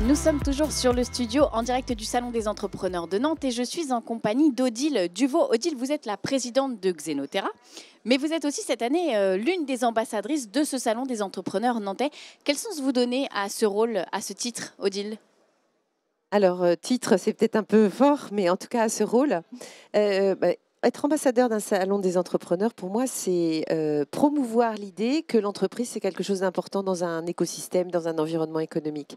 Nous sommes toujours sur le studio en direct du Salon des entrepreneurs de Nantes et je suis en compagnie d'Odile Duvaux. Odile, vous êtes la présidente de Xenotera, mais vous êtes aussi cette année l'une des ambassadrices de ce Salon des entrepreneurs nantais. Quel sens vous donnez à ce rôle, à ce titre, Odile ? Alors, titre, c'est peut-être un peu fort, mais en tout cas, à ce rôle, être ambassadeur d'un salon des entrepreneurs, pour moi, c'est promouvoir l'idée que l'entreprise, c'est quelque chose d'important dans un écosystème, dans un environnement économique.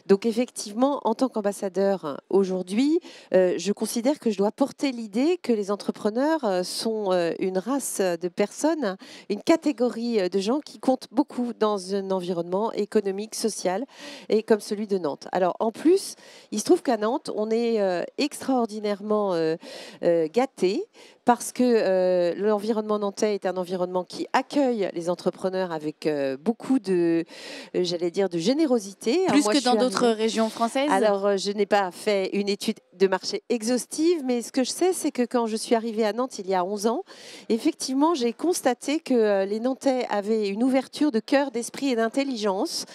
Donc, effectivement, en tant qu'ambassadeur, aujourd'hui, je considère que je dois porter l'idée que les entrepreneurs sont une race de personnes, une catégorie de gens qui comptent beaucoup dans un environnement économique, social, et comme celui de Nantes. Alors, en plus, il se trouve qu'à Nantes, on est extraordinairement gâtés, parce que l'environnement nantais est un environnement qui accueille les entrepreneurs avec beaucoup de, j'allais dire, de générosité. Plus que dans d'autres régions françaises ? Alors, je n'ai pas fait une étude de marché exhaustive, mais ce que je sais, c'est que quand je suis arrivée à Nantes il y a 11 ans, effectivement, j'ai constaté que les Nantais avaient une ouverture de cœur, d'esprit et d'intelligence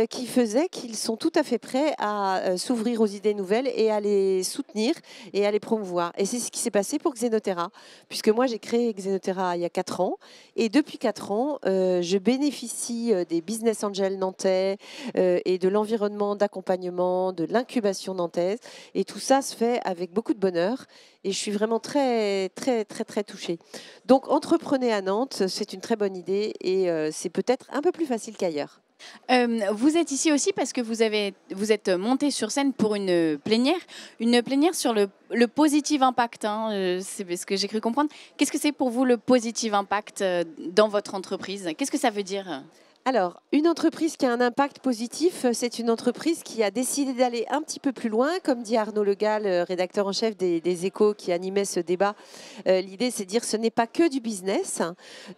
qui faisait qu'ils sont tout à fait prêts à s'ouvrir aux idées nouvelles et à les soutenir et à les promouvoir. Et c'est ce qui s'est passé pour Xenotera, puisque moi, j'ai créé Xenotera il y a 4 ans. Et depuis 4 ans, je bénéficie des business angels nantais et de l'environnement d'accompagnement, de l'incubation nantaise. Et tout ça se fait avec beaucoup de bonheur. Et je suis vraiment très, très, très, très touchée. Donc, entreprenez à Nantes, c'est une très bonne idée et c'est peut-être un peu plus facile qu'ailleurs. Vous êtes ici aussi parce que vous êtes monté sur scène pour une plénière sur le positive impact. C'est ce que j'ai cru comprendre. Qu'est-ce que c'est pour vous le positive impact dans votre entreprise ? Qu'est-ce que ça veut dire ? Alors, une entreprise qui a un impact positif, c'est une entreprise qui a décidé d'aller un petit peu plus loin. Comme dit Arnaud Le Gall, rédacteur en chef des Échos qui animait ce débat, l'idée c'est de dire que ce n'est pas que du business.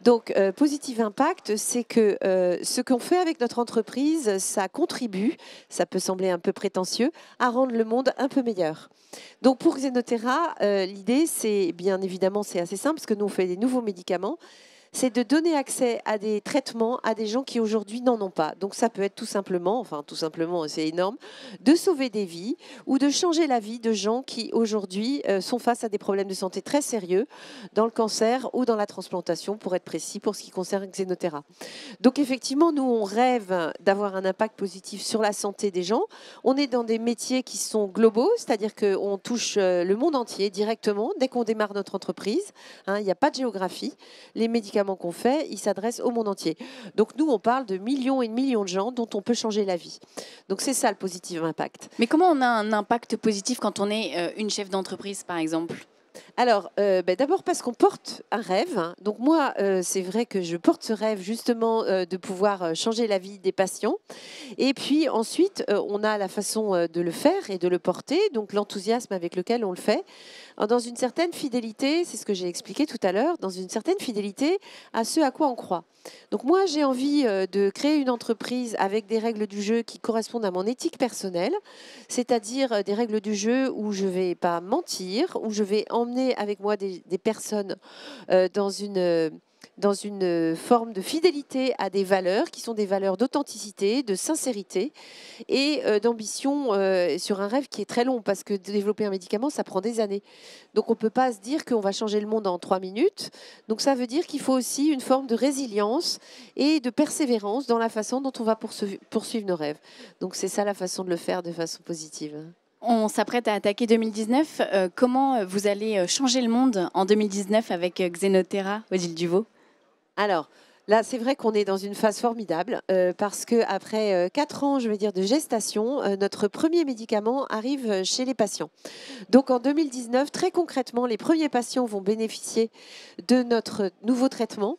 Donc, positive impact, c'est que ce qu'on fait avec notre entreprise, ça contribue, ça peut sembler un peu prétentieux, à rendre le monde un peu meilleur. Donc, pour Xenotera, l'idée c'est, bien évidemment, c'est assez simple parce que nous on fait des nouveaux médicaments. C'est de donner accès à des traitements à des gens qui aujourd'hui n'en ont pas. Donc ça peut être tout simplement, c'est énorme, de sauver des vies ou de changer la vie de gens qui aujourd'hui sont face à des problèmes de santé très sérieux dans le cancer ou dans la transplantation, pour être précis, pour ce qui concerne Xenotera. Donc effectivement, nous on rêve d'avoir un impact positif sur la santé des gens. On est dans des métiers qui sont globaux, c'est-à-dire qu'on touche le monde entier directement dès qu'on démarre notre entreprise. Il n'y a pas de géographie. Les médicaments qu'on fait, ils s'adressent au monde entier. Donc nous, on parle de millions et de millions de gens dont on peut changer la vie. Donc c'est ça le positive impact. Mais comment on a un impact positif quand on est une chef d'entreprise, par exemple ? Alors, d'abord parce qu'on porte un rêve. Donc moi, c'est vrai que je porte ce rêve justement de pouvoir changer la vie des patients. Et puis ensuite, on a la façon de le faire et de le porter, donc l'enthousiasme avec lequel on le fait, dans une certaine fidélité, c'est ce que j'ai expliqué tout à l'heure, dans une certaine fidélité à ce à quoi on croit. Donc moi, j'ai envie de créer une entreprise avec des règles du jeu qui correspondent à mon éthique personnelle, c'est-à-dire des règles du jeu où je ne vais pas mentir, où je vais emmener avec moi des personnes dans une forme de fidélité à des valeurs qui sont des valeurs d'authenticité, de sincérité et d'ambition sur un rêve qui est très long, parce que développer un médicament, ça prend des années. Donc on ne peut pas se dire qu'on va changer le monde en 3 minutes. Donc ça veut dire qu'il faut aussi une forme de résilience et de persévérance dans la façon dont on va poursuivre nos rêves. Donc c'est ça la façon de le faire de façon positive. On s'apprête à attaquer 2019. Comment vous allez changer le monde en 2019 avec Xenotera, Odile Duvaux ? Alors, là, c'est vrai qu'on est dans une phase formidable parce qu'après 4 ans, je veux dire, de gestation, notre premier médicament arrive chez les patients. Donc, en 2019, très concrètement, les premiers patients vont bénéficier de notre nouveau traitement.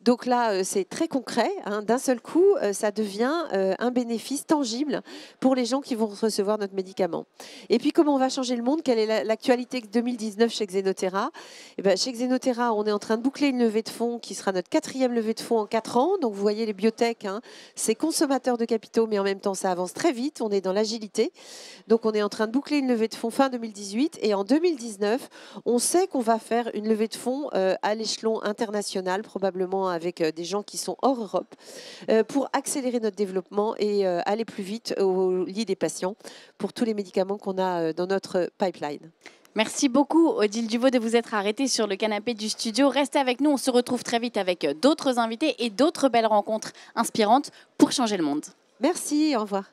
Donc là, c'est très concret. D'un seul coup, ça devient un bénéfice tangible pour les gens qui vont recevoir notre médicament. Et puis, comment on va changer le monde ? Quelle est l'actualité 2019 chez Xenotera ? Chez Xenotera, on est en train de boucler une levée de fonds qui sera notre 4e levée de fonds en 4 ans. Donc, vous voyez, les biotech, c'est consommateur de capitaux, mais en même temps, ça avance très vite. On est dans l'agilité. Donc, on est en train de boucler une levée de fonds fin 2018. Et en 2019, on sait qu'on va faire une levée de fonds à l'échelon international, probablement avec des gens qui sont hors Europe pour accélérer notre développement et aller plus vite au lit des patients pour tous les médicaments qu'on a dans notre pipeline. Merci beaucoup, Odile Duvaux, de vous être arrêtée sur le canapé du studio. Restez avec nous, on se retrouve très vite avec d'autres invités et d'autres belles rencontres inspirantes pour changer le monde. Merci, au revoir.